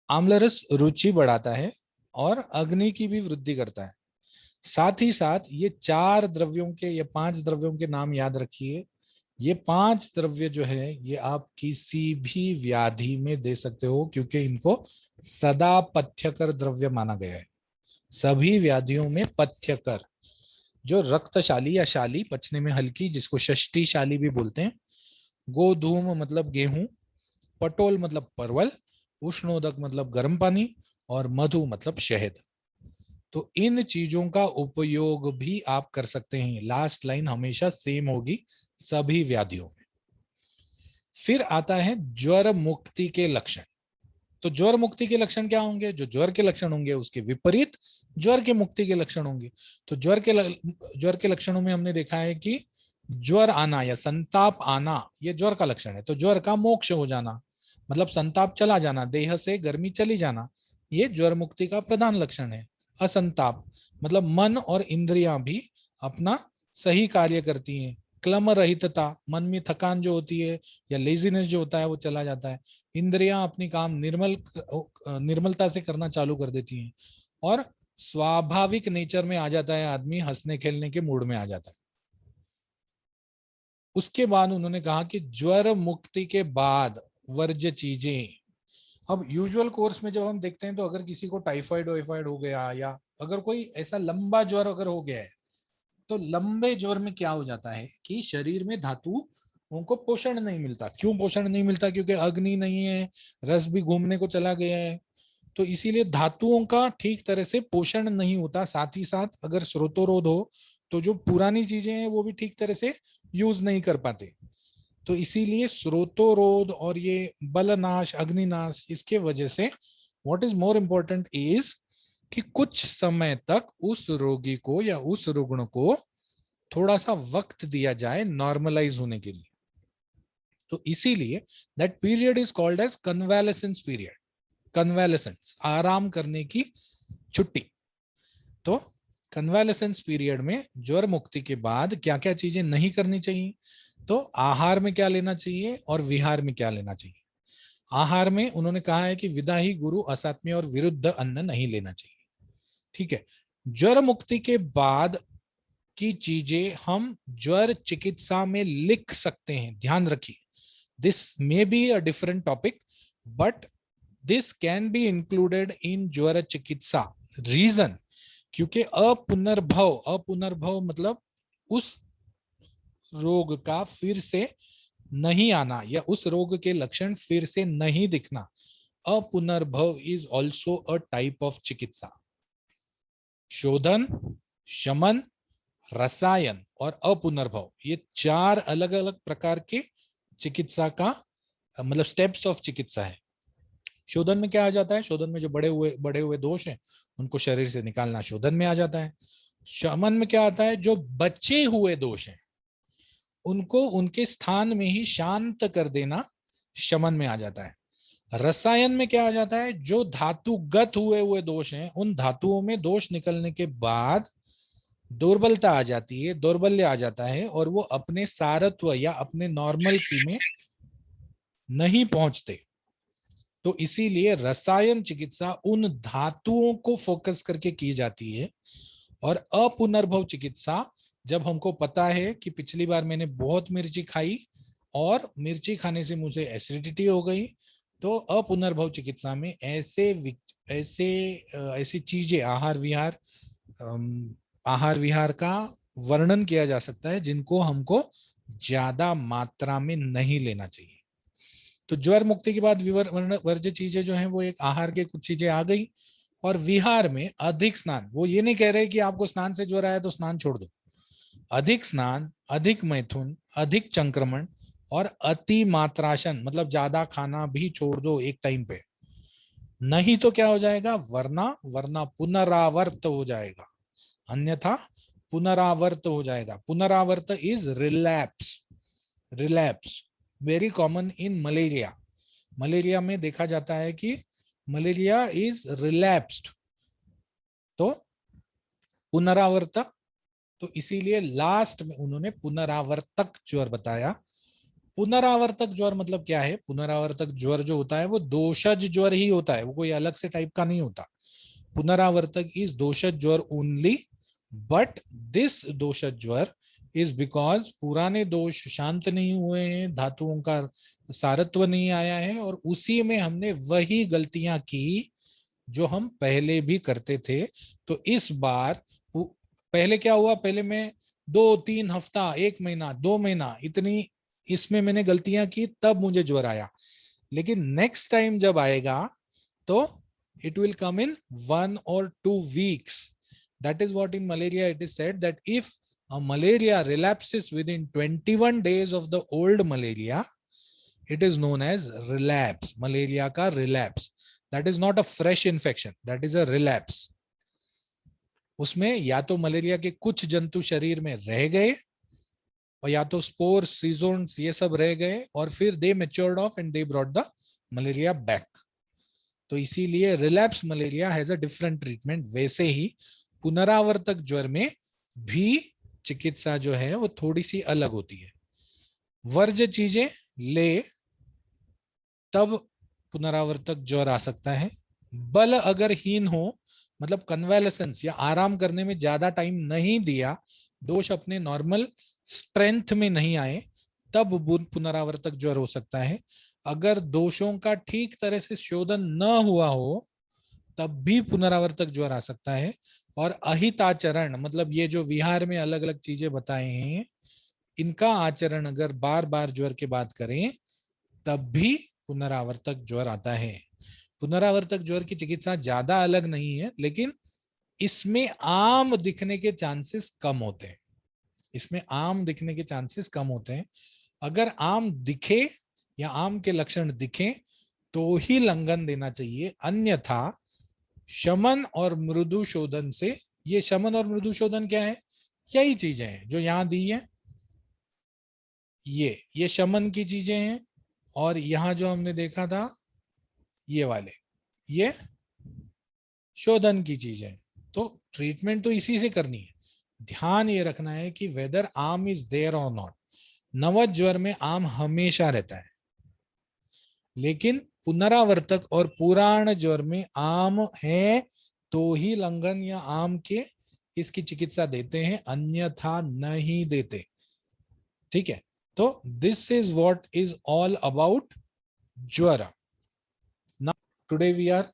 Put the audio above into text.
आम्लरस रुचि बढ़ाता है और अग्नि की भी वृद्धि करता है। साथ ही साथ ये चार द्रव्यों के, ये पांच द्रव्यों के नाम याद रखिए। ये पांच द्रव्य जो है ये आप किसी भी व्याधि में दे सकते हो, क्योंकि इनको सदा पथ्यकर द्रव्य माना गया है। सभी व्याधियों में पथ्यकर, जो रक्तशाली या शाली, पचने में हल्की, जिसको षष्टिशाली भी बोलते हैं। गोधूम मतलब गेहूं, पटोल मतलब परवल, उष्णोदक मतलब गर्म पानी, और मधु मतलब शहद। तो इन चीजों का उपयोग भी आप कर सकते हैं। लास्ट लाइन हमेशा सेम होगी सभी व्याधियों में। फिर आता है ज्वर मुक्ति के लक्षण। तो ज्वर मुक्ति के लक्षण क्या होंगे? जो ज्वर के लक्षण होंगे उसके विपरीत ज्वर के मुक्ति के लक्षण होंगे। तो ज्वर के लक्षणों में हमने देखा है कि ज्वर आना या संताप आना, ये ज्वर का लक्षण है। तो ज्वर का मोक्ष हो जाना मतलब संताप चला जाना, देह से गर्मी चली जाना, ये ज्वर मुक्ति का प्रधान लक्षण है। असंताप मतलब मन और इंद्रियां भी अपना सही कार्य करती हैं। क्लम रहितता, मन में थकान जो होती है या लेजीनेस जो होता है वो चला जाता है। इंद्रियां अपनी काम निर्मलता से करना चालू कर देती हैं, और स्वाभाविक नेचर में आ जाता है आदमी, हंसने खेलने के मूड में आ जाता है। उसके बाद उन्होंने कहा कि ज्वर मुक्ति के बाद वर्ज्य चीजें। अब यूजुअल कोर्स में जब हम देखते हैं तो अगर किसी को टाइफाइड वाइफाइड हो गया, या अगर कोई ऐसा लंबा ज्वर अगर हो गया है, तो लंबे ज्वर में क्या हो जाता है कि शरीर में धातु उनको पोषण नहीं मिलता। क्यों पोषण नहीं मिलता? क्योंकि अग्नि नहीं है, रस भी घूमने को चला गया है। तो इसीलिए धातुओं का ठीक तरह से पोषण नहीं होता। साथ ही साथ अगर स्रोतोरोध हो तो जो पुरानी चीजें हैं वो भी ठीक तरह से यूज नहीं कर पाते। तो इसीलिए स्रोतोरोध और ये बलनाश, अग्निनाश, इसके वजह से what is more important is कि कुछ समय तक उस रोगी को या उस रुग्ण को थोड़ा सा वक्त दिया जाए नॉर्मलाइज होने के लिए। तो इसीलिए that period is called as convalescence period. Convalescence, आराम करने की छुट्टी। तो कन्वालेसेंस पीरियड में ज्वर मुक्ति के बाद क्या क्या चीजें नहीं करनी चाहिए? तो आहार में क्या लेना चाहिए और विहार में क्या लेना चाहिए? आहार में उन्होंने कहा है कि विदा ही गुरु, असात्म्य और विरुद्ध अन्न नहीं लेना चाहिए। ठीक है। ज्वर मुक्ति के बाद की चीजें हम ज्वर चिकित्सा में लिख सकते हैं। ध्यान रखिए, this may be a different topic, but this can be included in ज्वर चिकित्सा। रीजन, क्योंकि अपुनर्भव, अपुनर्भव मतलब उस रोग का फिर से नहीं आना या उस रोग के लक्षण फिर से नहीं दिखना। Apunarbhava is also a type of chikitsa. शोधन, शमन, रसायन और अपुनर्भव, ये चार अलग अलग प्रकार के चिकित्सा का मतलब स्टेप्स ऑफ चिकित्सा है। शोधन में क्या आ जाता है? शोधन में जो बड़े हुए दोष हैं उनको शरीर से निकालना शोधन में आ जाता है। शमन में क्या आता है? जो बचे हुए दोष हैं उनको उनके स्थान में ही शांत कर देना शमन में आ जाता है। रसायन में क्या आ जाता है? जो धातुगत हुए हुए दोष हैं, उन धातुओं में दोष निकलने के बाद दुर्बलता आ जाती है, दौर्बल्य आ जाता है, और वो अपने सारत्व या अपने नॉर्मल में नहीं पहुंचते। तो इसीलिए रसायन चिकित्सा उन धातुओं को फोकस करके की जाती है। और अपुनर्भव चिकित्सा, जब हमको पता है कि पिछली बार मैंने बहुत मिर्ची खाई और मिर्ची खाने से मुझे एसिडिटी हो गई, तो अपुनर्भव चिकित्सा में ऐसे ऐसी चीजें, आहार विहार का वर्णन किया जा सकता है जिनको हमको ज्यादा मात्रा में नहीं लेना चाहिए। तो ज्वर मुक्ति के बाद वर्ज्य चीजें जो हैं वो एक आहार के कुछ चीजें आ गई। और विहार में अधिक स्नान, वो ये नहीं कह रहे कि आपको स्नान से ज्वर आया तो स्नान छोड़ दो। अधिक स्नान, अधिक मैथुन, अधिक संक्रमण और अति मात्राशन मतलब ज्यादा खाना भी छोड़ दो एक टाइम पे। नहीं तो क्या हो जाएगा? वरना वरना पुनरावर्त हो जाएगा। अन्यथा पुनरावर्त हो जाएगा। पुनरावर्त is relapse. Relapse very common in malaria. Malaria में देखा जाता है कि मलेरिया इज रिलैप्स्ड। तो पुनरावर्तक, तो इसीलिए लास्ट में उन्होंने पुनरावर्तक ज्वर बताया। पुनरावर्तक ज्वर मतलब क्या है? पुनरावर्तक ज्वर जो होता है वो दोषज ज्वर ही होता है, वो कोई अलग से टाइप का नहीं होता. पुनरावर्तक इज दोषज ज्वर ओनली, बट दिस दोषज ज्वर इज बिकॉज पुराने दोष शांत नहीं हुए हैं, धातुओं का सारत्व नहीं आया है, और उसी में हमने वही गलतियां की जो हम पहले भी करते थे. तो इस बार पहले क्या हुआ, पहले मैं 2-3 हफ्ता, 1 महीना, 2 महीना इतनी इसमें मैंने गलतियां की, तब मुझे ज्वर आया. लेकिन नेक्स्ट टाइम जब आएगा तो it will come in 1 or 2 weeks. That is what in malaria it is said that if a malaria relapses within 21 days of the old malaria, it is known as relapse. Malaria ka relapse. That is not a fresh infection. That is a relapse. उसमें या तो malaria के कुछ जंतु शरीर में रह गए, और या तो स्पोर्स, सीजोन्स, ये सब रह गए, और फिर they matured off and they brought the malaria back. तो इसीलिए relapse malaria has a different treatment. वैसे ही पुनरावर्तक ज्वर में भी चिकित्सा जो है वो थोड़ी सी अलग होती है. वर्ज्य चीजें ले तब पुनरावर्तक ज्वर आ सकता है. बल अगर हीन हो, मतलब कन्वेलेसेंस या आराम करने में ज्यादा टाइम नहीं दिया, दोष अपने नॉर्मल स्ट्रेंथ में नहीं आए, तब पुनरावर्तक ज्वर हो सकता है. अगर दोषों का ठीक तरह से शोधन न हुआ हो, तब भी पुनरावर्तक ज्वर आ सकता है. और अहिताचरण मतलब ये जो विहार में अलग अलग चीजें बताए हैं, इनका आचरण अगर बार बार ज्वर के बाद करें, तब भी पुनरावर्तक ज्वर आता है. पुनरावर्तक ज्वर की चिकित्सा ज्यादा अलग नहीं है, लेकिन इसमें आम दिखने के चांसेस कम होते हैं. इसमें आम दिखने के चांसेस कम होते हैं. अगर आम दिखे या आम के लक्षण दिखें तो ही लंघन देना चाहिए, अन्यथा शमन और मृदु शोधन से. ये शमन और मृदु शोधन क्या है? यही चीजें हैं जो यहां दी है. ये शमन की चीजें हैं, और यहां जो हमने देखा था ये वाले, ये शोधन की चीजें. तो ट्रीटमेंट तो इसी से करनी है. ध्यान ये रखना है कि वेदर आर्म इज देयर और नॉट. नवज ज्वर में आम हमेशा रहता है, लेकिन पुनरावर्तक और पुराण ज्वर में आम है तो ही लंघन या आम के इसकी चिकित्सा देते हैं, अन्यथा नहीं देते. ठीक है. तो this is what is all about ज्वर. Now today we are